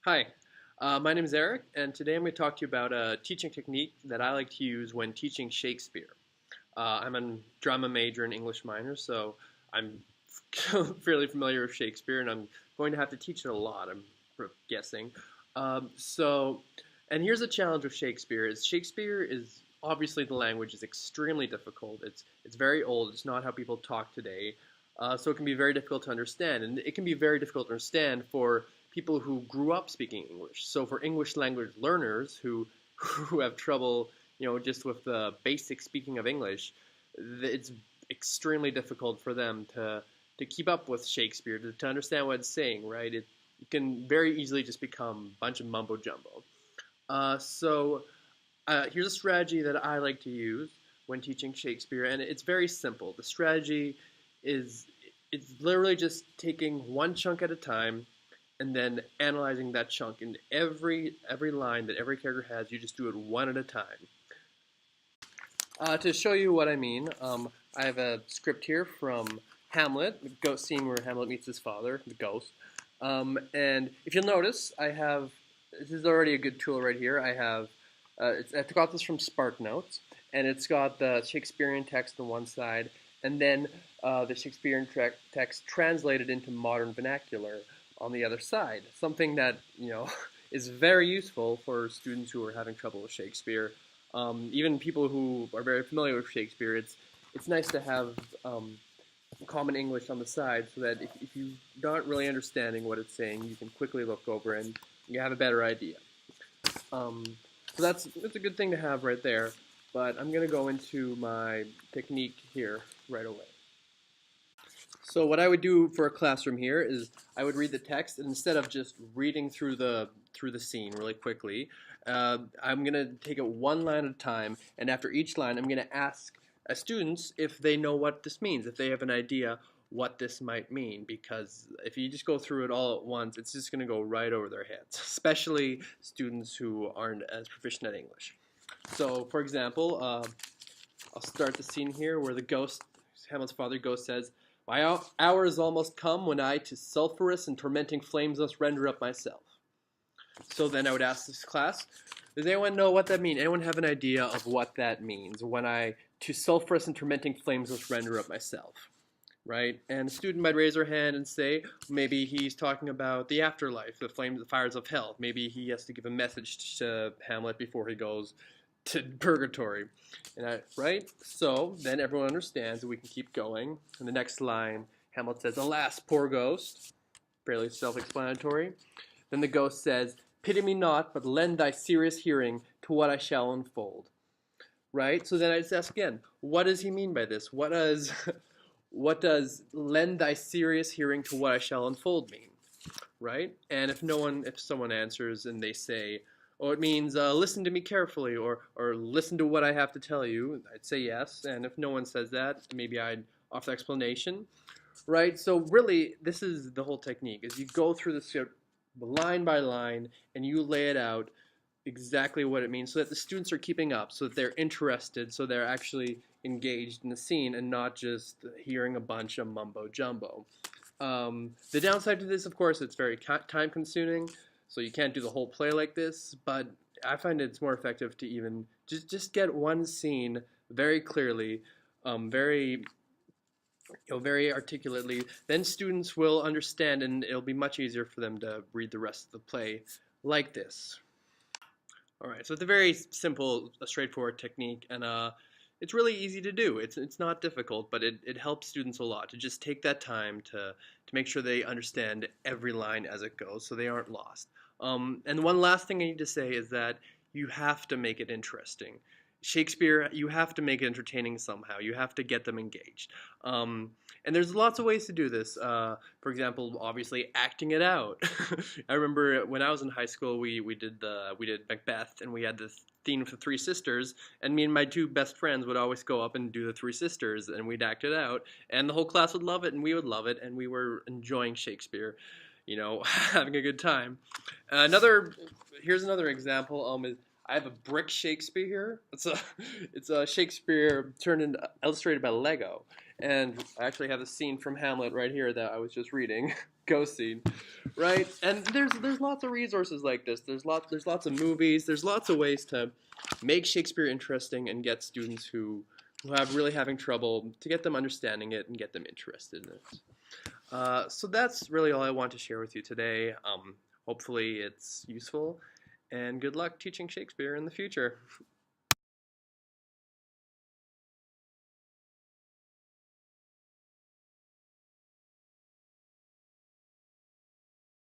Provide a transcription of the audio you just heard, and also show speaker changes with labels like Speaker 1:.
Speaker 1: Hi, my name is Eric, and today I'm going to talk to you about a teaching technique that I like to use when teaching Shakespeare. I'm a drama major and English minor, so I'm fairly familiar with Shakespeare, and I'm going to have to teach it a lot, I'm guessing. Um, so, and here's a challenge with Shakespeare is obviously the language is extremely difficult. It's very old. It's not how people talk today. So it can be very difficult to understand, and it can be very difficult to understand for people who grew up speaking English. So for English language learners who have trouble, just with the basic speaking of English, it's extremely difficult for them to keep up with Shakespeare, to understand what it's saying, right? It can very easily just become a bunch of mumbo jumbo. Here's a strategy that I like to use when teaching Shakespeare, and it's very simple. The strategy is it's literally just taking one chunk at a time and then analyzing that chunk. And every line that every character has, you just do it one at a time. To show you what I mean, I have a script here from Hamlet, the ghost scene where Hamlet meets his father, the ghost. And if you'll notice, this is already a good tool right here. I got this from SparkNotes, and it's got the Shakespearean text on one side, and then the Shakespearean text translated into modern vernacular on the other side. Something that is very useful for students who are having trouble with Shakespeare. Even people who are very familiar with Shakespeare, it's nice to have common English on the side so that if you're not really understanding what it's saying, you can quickly look over and you have a better idea. So that's a good thing to have right there, but I'm going to go into my technique here right away. So what I would do for a classroom here is I would read the text, and instead of just reading through the scene really quickly, I'm going to take it one line at a time, and after each line I'm going to ask students if they know what this means, if they have an idea what this might mean, because if you just go through it all at once, it's just going to go right over their heads, especially students who aren't as proficient at English. So, for example, I'll start the scene here where Hamlet's father, Ghost, says, "My hour is almost come when I to sulphurous and tormenting flames must render up myself." So then I would ask this class, does anyone know what that means? Anyone have an idea of what that means when I to sulphurous and tormenting flames must render up myself? Right? And a student might raise their hand and say, maybe he's talking about the afterlife, the flames, the fires of hell. Maybe he has to give a message to Hamlet before he goes to purgatory. Right? So then everyone understands that we can keep going. In the next line, Hamlet says, "Alas, poor ghost." Fairly self-explanatory. Then the ghost says, "Pity me not, but lend thy serious hearing to what I shall unfold." Right? So then I just ask again, what does he mean by this? What does lend thy serious hearing to what I shall unfold mean? Right? And if someone answers and they say, oh, it means listen to me carefully, or listen to what I have to tell you, I'd say yes. And if no one says that, maybe I'd offer explanation. Right? So really, this is the whole technique, is you go through the script line by line and you lay it out exactly what it means so that the students are keeping up, so that they're interested, so they're actually engaged in the scene and not just hearing a bunch of mumbo jumbo. The downside to this, of course, it's very time consuming, so you can't do the whole play like this, but I find it's more effective to even just get one scene very clearly, very articulately. Then students will understand, and it'll be much easier for them to read the rest of the play like this. All right, so it's a very simple, straightforward technique, and it's really easy to do. It's not difficult, but it helps students a lot to just take that time to make sure they understand every line as it goes, so they aren't lost. And one last thing I need to say is that you have to make it interesting. Shakespeare, you have to make it entertaining somehow. You have to get them engaged. And there's lots of ways to do this. For example, obviously acting it out. I remember when I was in high school, we did Macbeth, and we had this theme of the Three Sisters, and me and my two best friends would always go up and do the Three Sisters, and we'd act it out, and the whole class would love it, and we would love it, and we were enjoying Shakespeare, having a good time. Here's another example. I have a brick Shakespeare here. It's a Shakespeare turned into illustrated by Lego, and I actually have a scene from Hamlet right here that I was just reading, ghost scene, right? And there's lots of resources like this. There's lots of movies. There's lots of ways to make Shakespeare interesting and get students who have really having trouble to get them understanding it and get them interested in it. So that's really all I want to share with you today. Hopefully it's useful, and good luck teaching Shakespeare in the future.